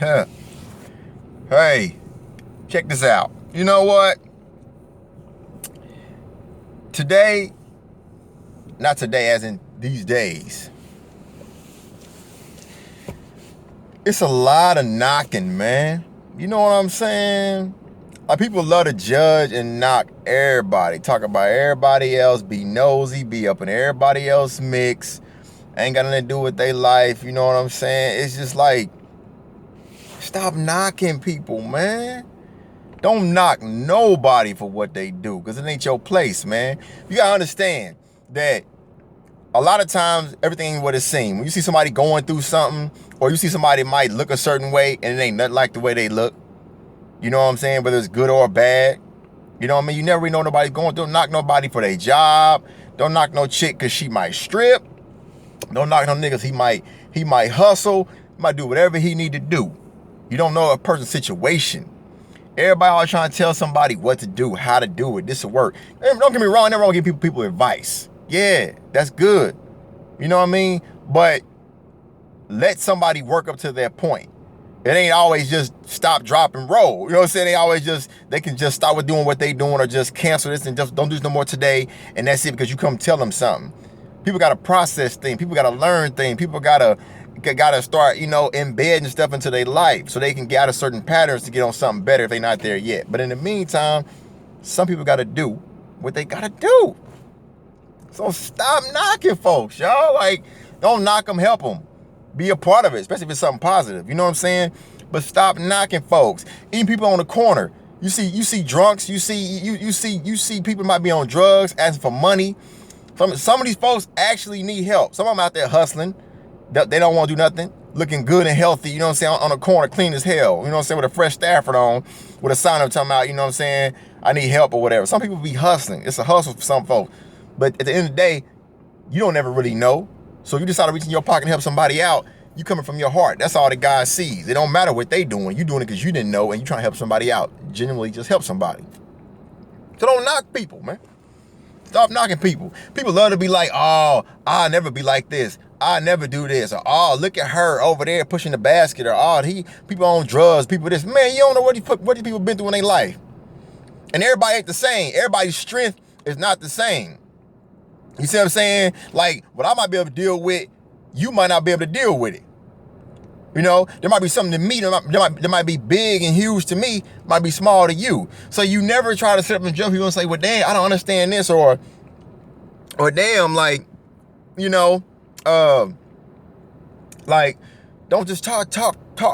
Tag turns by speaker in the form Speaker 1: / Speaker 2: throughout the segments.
Speaker 1: Hey, check this out. You know what? Today, not today as in these days, it's a lot of knocking, man. You know what I'm saying? Like, people love to judge and knock everybody. Talk about everybody else, be nosy, be up in everybody else's mix. Ain't got nothing to do with their life. You know what I'm saying? It's just like, stop knocking people, man. Don't knock nobody for what they do, because it ain't your place, man. You gotta understand that a lot of times everything ain't what it seems. When you see somebody going through something, or you see somebody might look a certain way and it ain't nothing like the way they look, you know what I'm saying? Whether it's good or bad, you know what I mean? You never really know nobody's going through. Don't knock nobody for their job. Don't knock no chick because she might strip. Don't knock no niggas. He might hustle. He might do whatever he need to do. You don't know a person's situation. Everybody always trying to tell somebody what to do, how to do it. This will work. Don't get me wrong. Never wrong to give people advice. Yeah, that's good. You know what I mean? But let somebody work up to their point. It ain't always just stop, drop, and roll. You know what I'm saying? They can just stop with doing what they doing, or just cancel this and just don't do this no more today, and that's it, because you come tell them something. People got to process things. People got to learn things. People got to start, embedding stuff into their life so they can get out of certain patterns to get on something better if they're not there yet. But in the meantime, some people got to do what they got to do. So stop knocking folks, y'all. Like, don't knock them, help them. Be a part of it, especially if it's something positive. You know what I'm saying? But stop knocking folks. Even people on the corner. You see drunks. You see people might be on drugs, asking for money. Some of these folks actually need help. Some of them out there hustling. They don't want to do nothing. Looking good and healthy, you know what I'm saying? On the corner, clean as hell. You know what I'm saying? With a fresh Stafford on, with a sign up talking about, you know what I'm saying? I need help or whatever. Some people be hustling. It's a hustle for some folks. But at the end of the day, you don't ever really know. So if you decide to reach in your pocket and help somebody out, you coming from your heart. That's all that God sees. It don't matter what they doing. You doing it because you didn't know and you trying to help somebody out. Genuinely just help somebody. So don't knock people, man. Stop knocking people. People love to be like, oh, I'll never be like this. I never do this. Or, oh, look at her over there pushing the basket. Or, oh, people on drugs, people this. Man, you don't know what these people been through in their life. And everybody ain't the same. Everybody's strength is not the same. You see what I'm saying? Like, what I might be able to deal with, you might not be able to deal with it. You know, there might be something to me that might be big and huge to me, might be small to you. So you never try to sit up and jump people and say, well, damn, I don't understand this, or damn, like, like, don't just talk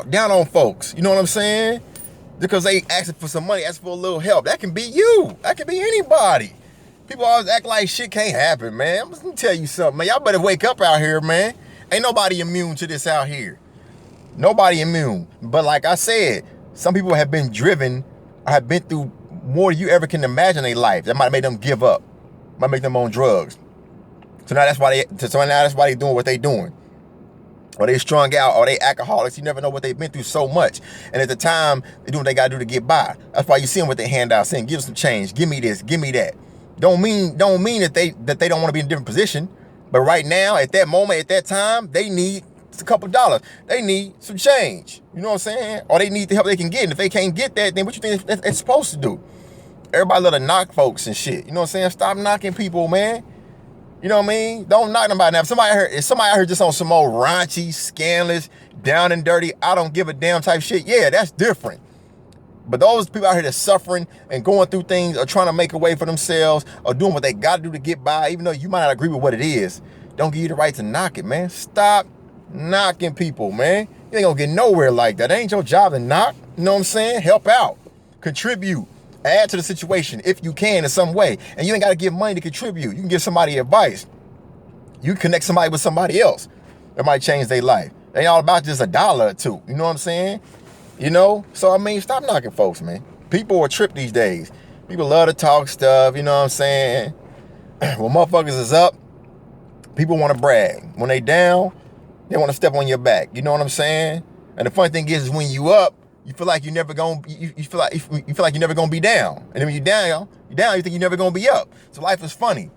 Speaker 1: down on folks. You know what I'm saying? Because they asking for some money, asking for a little help. That can be you. That can be anybody. People always act like shit can't happen, man. I'm just gonna tell you something, man. Y'all better wake up out here, man. Ain't nobody immune to this out here. Nobody immune. But like I said, some people have been driven, have been through more than you ever can imagine in their life. That might make them give up. Might make them on drugs. So now that's why they doing what they doing. Or they strung out, or they alcoholics. You never know what they've been through so much. And at the time, they do what they gotta do to get by. That's why you see them with their handouts saying, give them some change, give me this, give me that. Don't mean that they don't want to be in a different position. But right now, at that moment, at that time, they need a couple dollars. They need some change. You know what I'm saying? Or they need the help they can get. And if they can't get that, then what you think they're supposed to do? Everybody love to knock folks and shit. You know what I'm saying? Stop knocking people, man. You know what I mean? Don't knock nobody. Now, if somebody out here just on some old raunchy, scandalous, down and dirty, I don't give a damn type shit, yeah, that's different. But those people out here that's suffering and going through things, or trying to make a way for themselves, or doing what they got to do to get by, even though you might not agree with what it is, don't give you the right to knock it, man. Stop knocking people, man. You ain't gonna get nowhere like that. It ain't your job to knock. You know what I'm saying? Help out. Contribute. Add to the situation if you can in some way. And you ain't got to give money to contribute. You can give somebody advice. You can connect somebody with somebody else that might change their life. It ain't all about just $1 or $2. You know what I'm saying? You know? So, I mean, stop knocking folks, man. People are trip these days. People love to talk stuff, you know what I'm saying? When motherfuckers is up, people want to brag. When they down, they want to step on your back. You know what I'm saying? And the funny thing is when you up, you feel like you're never gonna. You feel like you're never gonna be down. And then when you down, you think you're never gonna be up. So life is funny,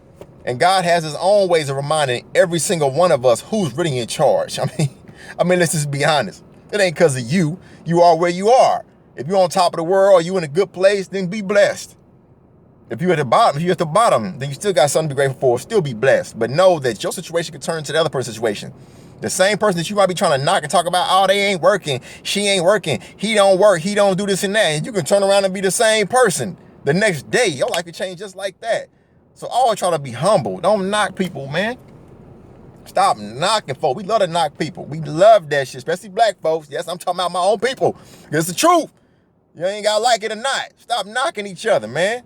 Speaker 1: and God has His own ways of reminding every single one of us who's really in charge. I mean, let's just be honest. It ain't because of you. You are where you are. If you're on top of the world or you in a good place, then be blessed. If you're at the bottom, then you still got something to be grateful for. Still be blessed. But know that your situation can turn into the other person's situation. The same person that you might be trying to knock and talk about, oh, they ain't working, she ain't working, he don't work, he don't do this and that. And you can turn around and be the same person the next day. Your life can change just like that. So always try to be humble. Don't knock people, man. Stop knocking folks. We love to knock people. We love that shit, especially black folks. Yes, I'm talking about my own people. It's the truth. You ain't got to like it or not. Stop knocking each other, man.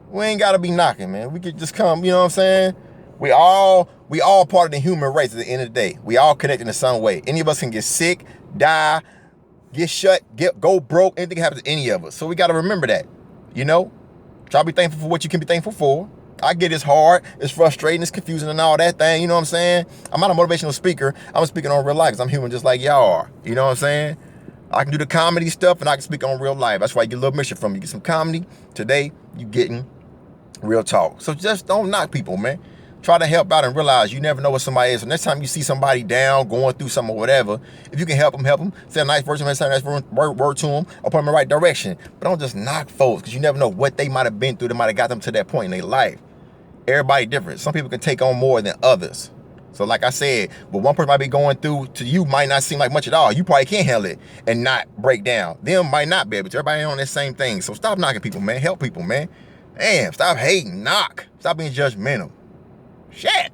Speaker 1: We ain't got to be knocking, man. We could just come, you know what I'm saying? We all part of the human race at the end of the day. We all connected in some way. Any of us can get sick, die, get shut, go broke. Anything can happen to any of us. So we got to remember that, you know? Try to be thankful for what you can be thankful for. I get it's hard, it's frustrating, it's confusing and all that thing, you know what I'm saying? I'm not a motivational speaker. I'm speaking on real life because I'm human just like y'all are. You know what I'm saying? I can do the comedy stuff and I can speak on real life. That's why you get a little mixture from me. You get some comedy. Today, you getting real talk. So just don't knock people, man. Try to help out and realize you never know what somebody is. So next time you see somebody down, going through something or whatever, if you can help them. Say a nice word to them, say a nice word to them, or put them in the right direction. But don't just knock folks because you never know what they might have been through that might have got them to that point in their life. Everybody different. Some people can take on more than others. So like I said, what one person might be going through to you might not seem like much at all. You probably can't handle it and not break down. Them might not be able to. Everybody ain't on that same thing. So stop knocking people, man. Help people, man. Damn, stop hating, knock. Stop being judgmental. Shit.